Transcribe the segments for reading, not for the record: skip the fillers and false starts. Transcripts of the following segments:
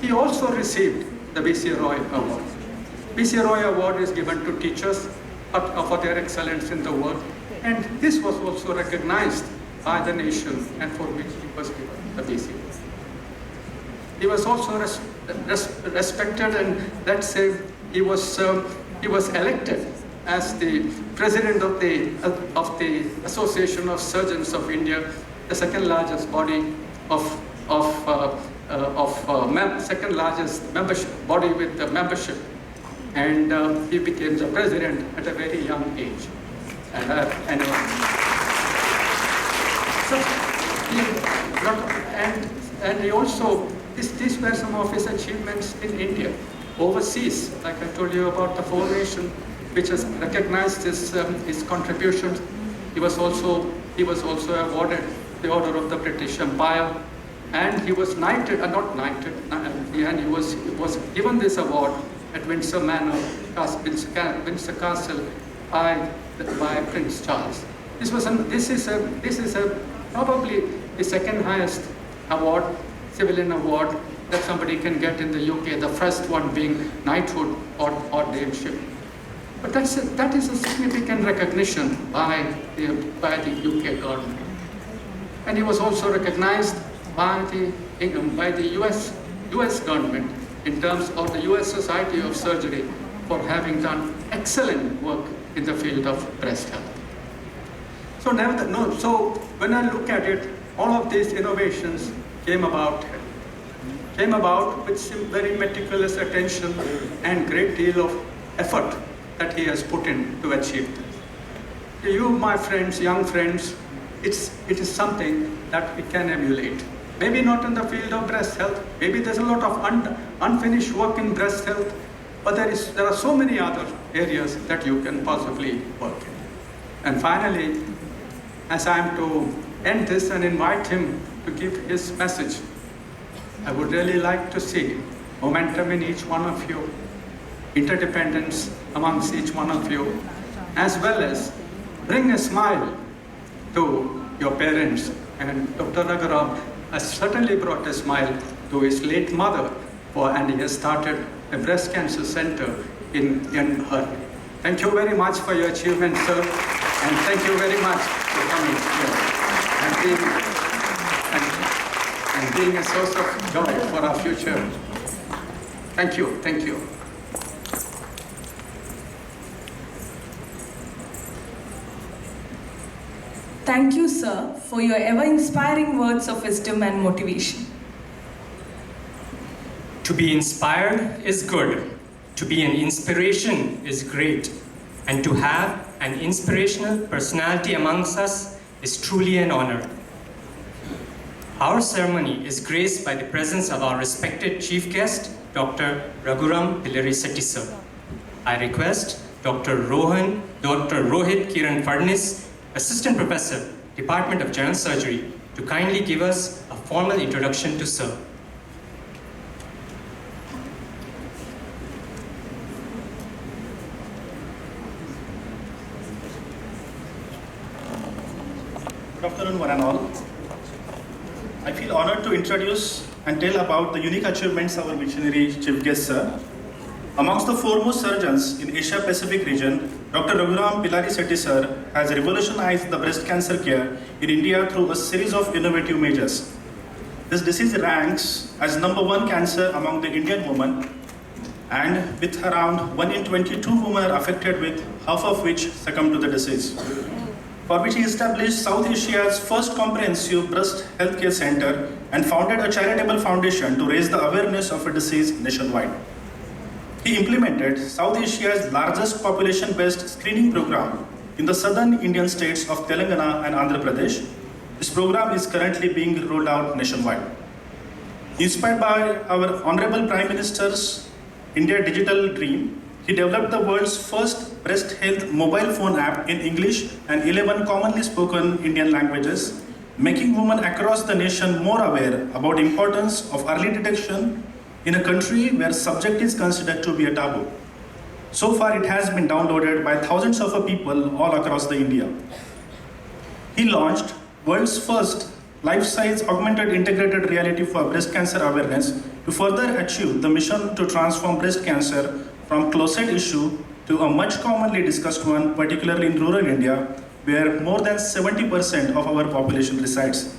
He also received the B.C. Roy Award. B.C. Roy Award is given to teachers for their excellence in the work, and this was also recognized by the nation, and for which he was given the B.C. He was also respected, and let's say he was elected as the president of the Association of Surgeons of India, the second largest body second largest membership body with the membership, and he became the president at a very young age. And he also, these were some of his achievements in India. Overseas, like I told you about the formation, which has recognized his contributions. He was also awarded the Order of the British Empire, and he was knighted, and he was given this award at Windsor Manor, Windsor Castle, by Prince Charles. This is probably the second highest award, civilian award, that somebody can get in the UK. The first one being knighthood or Dameship. But that is a significant recognition by the UK government. And he was also recognized by the US government in terms of the US Society of Surgery for having done excellent work in the field of breast health. So when I look at it, all of these innovations came about with some very meticulous attention and great deal of effort that he has put in to achieve this. You, my friends, young friends, it is something that we can emulate. Maybe not in the field of breast health, maybe there's a lot of unfinished work in breast health, but there are so many other areas that you can possibly work in. And finally, as I am to end this and invite him to give his message, I would really like to see momentum in each one of you, interdependence amongst each one of you, as well as bring a smile to your parents. And Dr. Raghuram has certainly brought a smile to his late mother, and he has started a breast cancer center in her. Thank you very much for your achievement, sir, and thank you very much for coming here and being a source of joy for our future. Thank you, thank you. Thank you, sir, for your ever-inspiring words of wisdom and motivation. To be inspired is good. To be an inspiration is great. And to have an inspirational personality amongst us is truly an honor. Our ceremony is graced by the presence of our respected chief guest, Dr. Raghuram Pillari-Setti, sir. I request Dr. Rohit Kiran Fadnis, Assistant Professor, Department of General Surgery, to kindly give us a formal introduction to sir. Good afternoon, one and all. I feel honored to introduce and tell about the unique achievements of our visionary chief guest, sir. Amongst the foremost surgeons in Asia-Pacific region, Dr. Raghuram Pillari-Setti, sir, has revolutionized the breast cancer care in India through a series of innovative measures. This disease ranks as #1 cancer among the Indian women, and with around 1 in 22 women are affected, with half of which succumb to the disease, for which he established South Asia's first comprehensive breast healthcare center and founded a charitable foundation to raise the awareness of a disease nationwide. He implemented South Asia's largest population-based screening program in the southern Indian states of Telangana and Andhra Pradesh. This program is currently being rolled out nationwide. Inspired by our Honorable Prime Minister's India Digital Dream, he developed the world's first breast health mobile phone app in English and 11 commonly spoken Indian languages, making women across the nation more aware about the importance of early detection in a country where subject is considered to be a taboo. So far, it has been downloaded by thousands of people all across the India. He launched world's first life-size augmented integrated reality for breast cancer awareness to further achieve the mission to transform breast cancer from closet issue to a much commonly discussed one, particularly in rural India, where more than 70% of our population resides.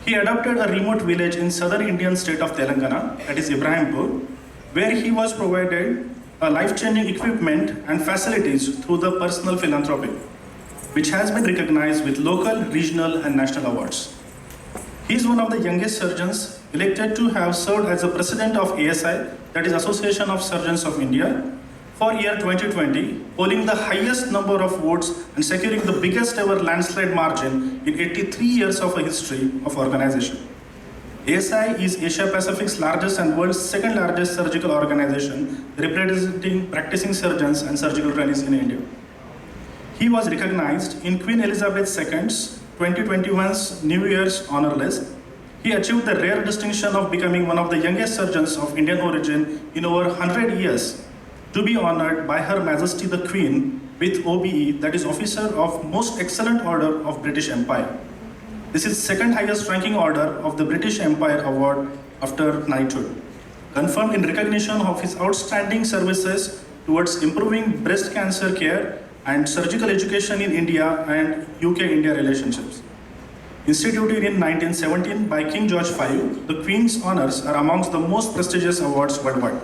He adopted a remote village in southern Indian state of Telangana, that is Ibrahimpur, where he was provided a life-changing equipment and facilities through the personal philanthropy, which has been recognized with local, regional, and national awards. He is one of the youngest surgeons elected to have served as the president of ASI, that is Association of Surgeons of India, for year 2020, polling the highest number of votes and securing the biggest ever landslide margin in 83 years of a history of organization. ASI is Asia Pacific's largest and world's second largest surgical organization, representing practicing surgeons and surgical trainees in India. He was recognized in Queen Elizabeth II's 2021's New Year's honor list. He achieved the rare distinction of becoming one of the youngest surgeons of Indian origin in over 100 years, to be honored by Her Majesty the Queen with OBE, that is Officer of Most Excellent Order of British Empire. This is second highest ranking order of the British Empire Award after knighthood, confirmed in recognition of his outstanding services towards improving breast cancer care and surgical education in India and UK-India relationships. Instituted in 1917 by King George V, the Queen's honors are amongst the most prestigious awards worldwide.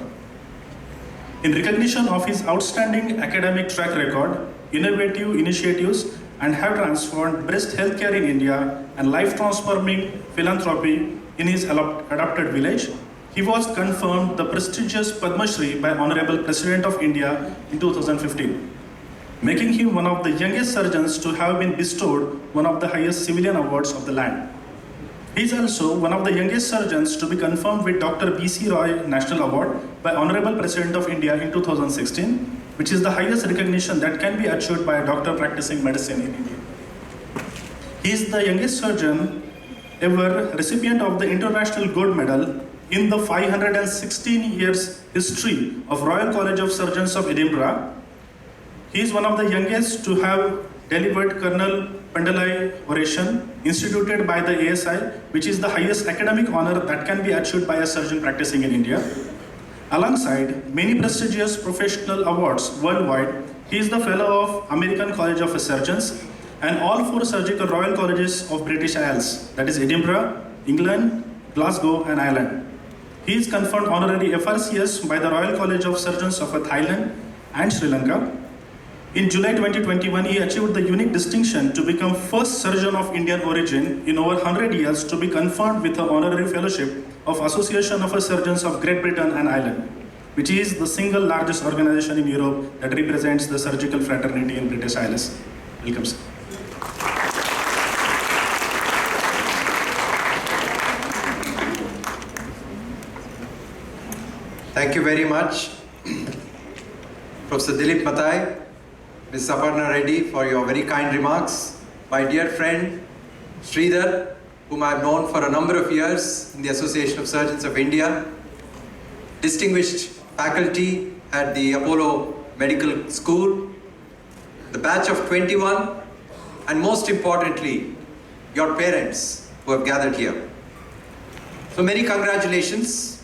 In recognition of his outstanding academic track record, innovative initiatives, and have transformed breast healthcare in India and life-transforming philanthropy in his adopted village, he was confirmed the prestigious Padma Shri by Honorable President of India in 2015, making him one of the youngest surgeons to have been bestowed one of the highest civilian awards of the land. He is also one of the youngest surgeons to be confirmed with Dr. B.C. Roy National Award by Honorable President of India in 2016, which is the highest recognition that can be achieved by a doctor practicing medicine in India. He is the youngest surgeon ever recipient of the International Gold Medal in the 516 years history of Royal College of Surgeons of Edinburgh. He is one of the youngest to have delivered Colonel Pandalai Oration, instituted by the ASI, which is the highest academic honor that can be achieved by a surgeon practicing in India. Alongside many prestigious professional awards worldwide, he is the fellow of American College of Surgeons and all four surgical royal colleges of British Isles, that is Edinburgh, England, Glasgow, and Ireland. He is conferred honorary FRCS by the Royal College of Surgeons of Thailand and Sri Lanka. In July 2021, he achieved the unique distinction to become first surgeon of Indian origin in over 100 years to be confirmed with the honorary fellowship of Association of Surgeons of Great Britain and Ireland, which is the single largest organization in Europe that represents the surgical fraternity in British Isles. Welcome, sir. Thank you very much, Professor Dilip Matai, Ms. Saparna Reddy, for your very kind remarks. My dear friend, Sridhar, whom I have known for a number of years in the Association of Surgeons of India, distinguished faculty at the Apollo Medical School, the batch of 21, and most importantly, your parents who have gathered here. So many congratulations.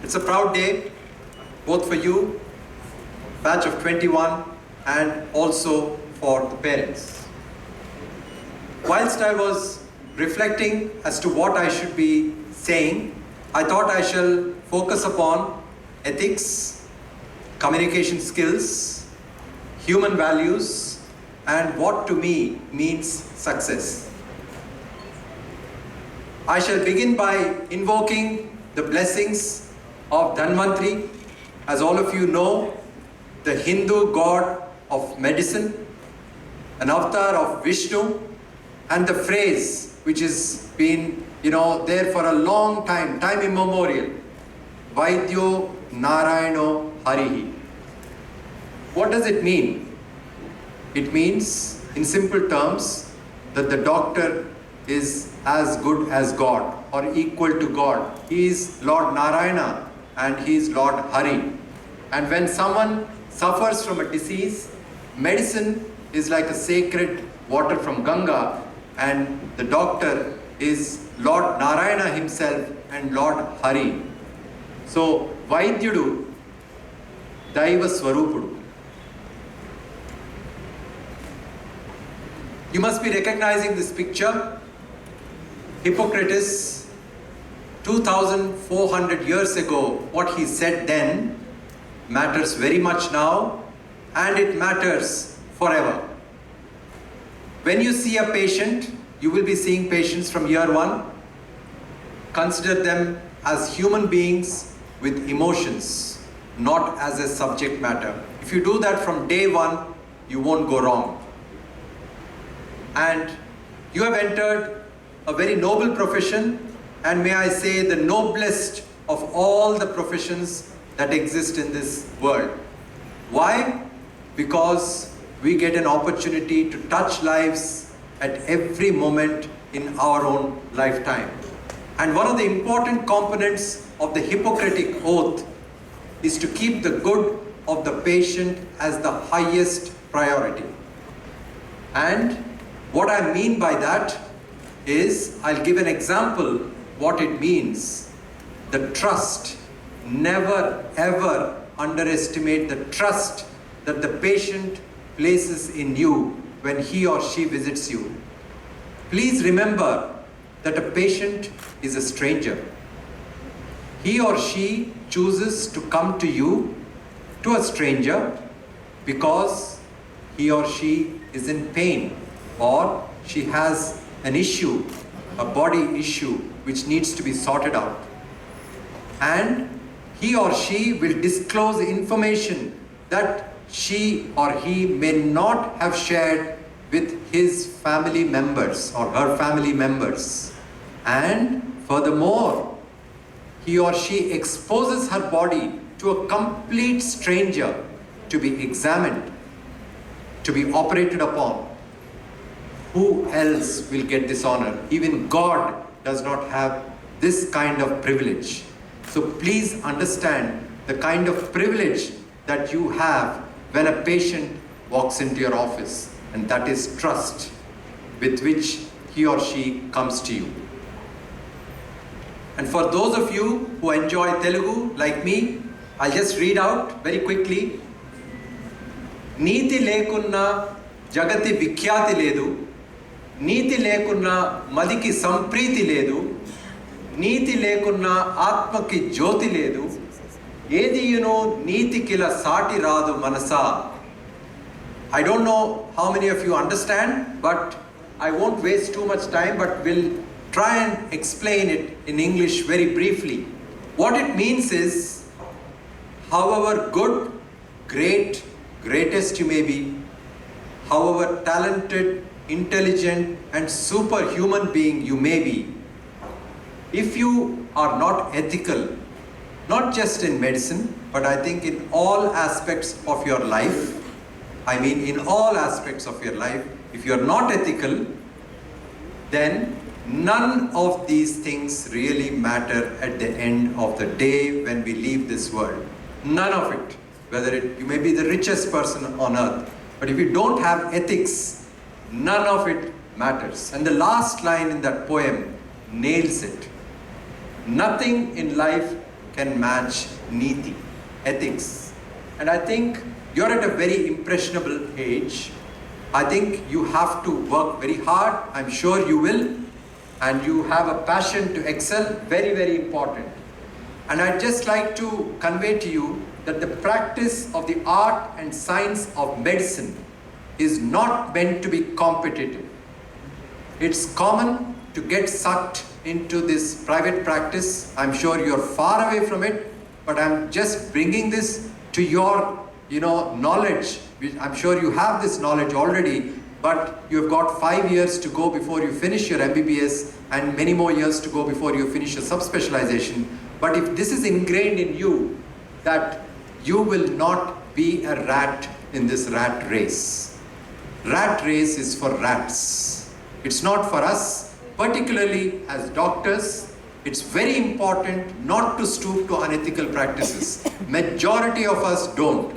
It's a proud day, both for you, batch of 21, and also for the parents. Whilst I was reflecting as to what I should be saying, I thought I shall focus upon ethics, communication skills, human values, and what to me means success. I shall begin by invoking the blessings of Dhanvantri. As all of you know, the Hindu god of medicine, an avatar of Vishnu, and the phrase which has been there for a long time immemorial, Vaidyo Narayano Harihi. What does it mean? It means, in simple terms, that the doctor is as good as God or equal to God. He is Lord Narayana and he is Lord Hari. And when someone suffers from a disease, medicine is like a sacred water from Ganga, and the doctor is Lord Narayana himself and Lord Hari. So, Vaidyudu, Daiva Swarupudu. You must be recognizing this picture. Hippocrates, 2,400 years ago, what he said then matters very much now, and it matters forever. When you see a patient, you will be seeing patients from year one. Consider them as human beings with emotions, not as a subject matter. If you do that from day one, you won't go wrong. And you have entered a very noble profession, and may I say the noblest of all the professions that exist in this world. Why? Because we get an opportunity to touch lives at every moment in our own lifetime. And one of the important components of the Hippocratic Oath is to keep the good of the patient as the highest priority. And what I mean by that is, I'll give an example what it means. The trust. Never ever underestimate the trust that the patient places in you when he or she visits you. Please remember that a patient is a stranger. He or she chooses to come to you, to a stranger, because he or she is in pain, or she has an issue, a body issue which needs to be sorted out. And he or she will disclose information that she or he may not have shared with his family members or her family members. And furthermore, he or she exposes her body to a complete stranger to be examined, to be operated upon. Who else will get this honor? Even God does not have this kind of privilege. So please understand the kind of privilege that you have when a patient walks into your office, and that is trust with which he or she comes to you. And for those of you who enjoy Telugu like me, I'll just read out very quickly. Neeti lekunna jagati vikhyati ledu, నీతి లేకున్నా మదికి సంప్రీతి లేదు, నీతి లేకున్నా ఆత్మకి జ్యోతి లేదు, ఏదియునో నీతికిల సాటి రాదు మనసా. I don't know how many of you understand, but I won't waste too much time, but we'll try and explain it in English very briefly. What it means is, however good, great, greatest you may be, however talented, intelligent and superhuman being you may be, if you are not ethical, not just in medicine, but I think in all aspects of your life, in all aspects of your life, if you are not ethical, then none of these things really matter at the end of the day when we leave this world. None of it. You may be the richest person on earth, but if you don't have ethics, none of it matters. And the last line in that poem nails it. Nothing in life can match Niti, ethics. And I think you're at a very impressionable age. I think you have to work very hard. I'm sure you will. And you have a passion to excel, very, very important. And I'd just like to convey to you that the practice of the art and science of medicine is not meant to be competitive. It's common to get sucked into this private practice. I'm sure you're far away from it, but I'm just bringing this to your knowledge. I'm sure you have this knowledge already, but you've got 5 years to go before you finish your MBBS and many more years to go before you finish your subspecialization. But if this is ingrained in you, that you will not be a rat in this rat race. Rat race is for rats. It's not for us, particularly as doctors. It's very important not to stoop to unethical practices. Majority of us don't.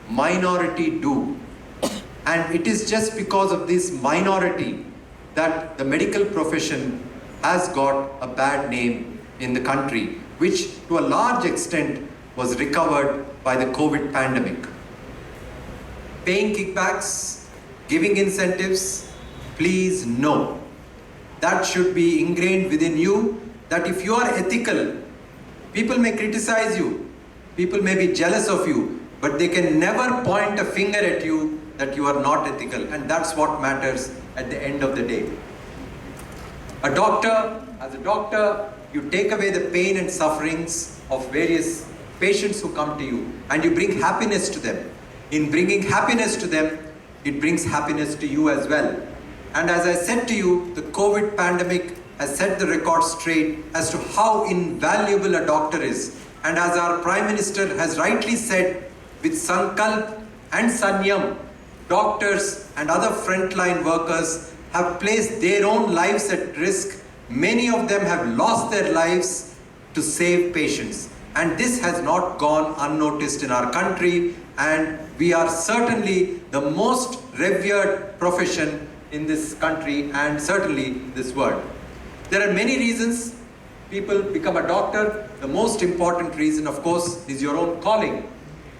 Minority do. And it is just because of this minority that the medical profession has got a bad name in the country, which to a large extent was recovered by the COVID pandemic. Paying kickbacks, giving incentives, please no. That should be ingrained within you, that if you are ethical, people may criticize you, people may be jealous of you, but they can never point a finger at you that you are not ethical, and that's what matters at the end of the day. A doctor, as a doctor, you take away the pain and sufferings of various patients who come to you, and you bring happiness to them. In bringing happiness to them, it brings happiness to you as well. And as I said to you, the COVID pandemic has set the record straight as to how invaluable a doctor is. And as our Prime Minister has rightly said, with Sankalp and Sanyam, doctors and other frontline workers have placed their own lives at risk. Many of them have lost their lives to save patients. And this has not gone unnoticed in our country, and we are certainly the most revered profession in this country and certainly this world. There are many reasons people become a doctor. The most important reason, of course, is your own calling.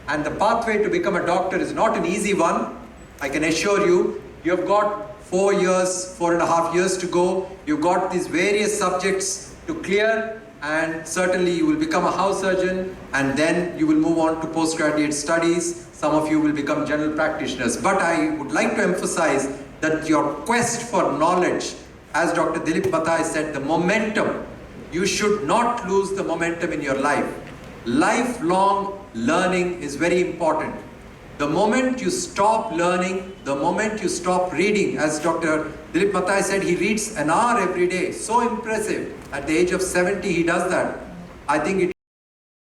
And the pathway to become a doctor is not an easy one. I can assure you, you have got 4.5 years to go. You've got these various subjects to clear, and certainly you will become a house surgeon, and then you will move on to postgraduate studies. Some of you will become general practitioners. But I would like to emphasize that your quest for knowledge, as Dr. Dilip Mathai said, the momentum, you should not lose the momentum in your life. Lifelong learning is very important. The moment you stop learning, the moment you stop reading, as Dr. Dilip Mathai said, he reads an hour every day. So impressive. At the age of 70, he does that. I think it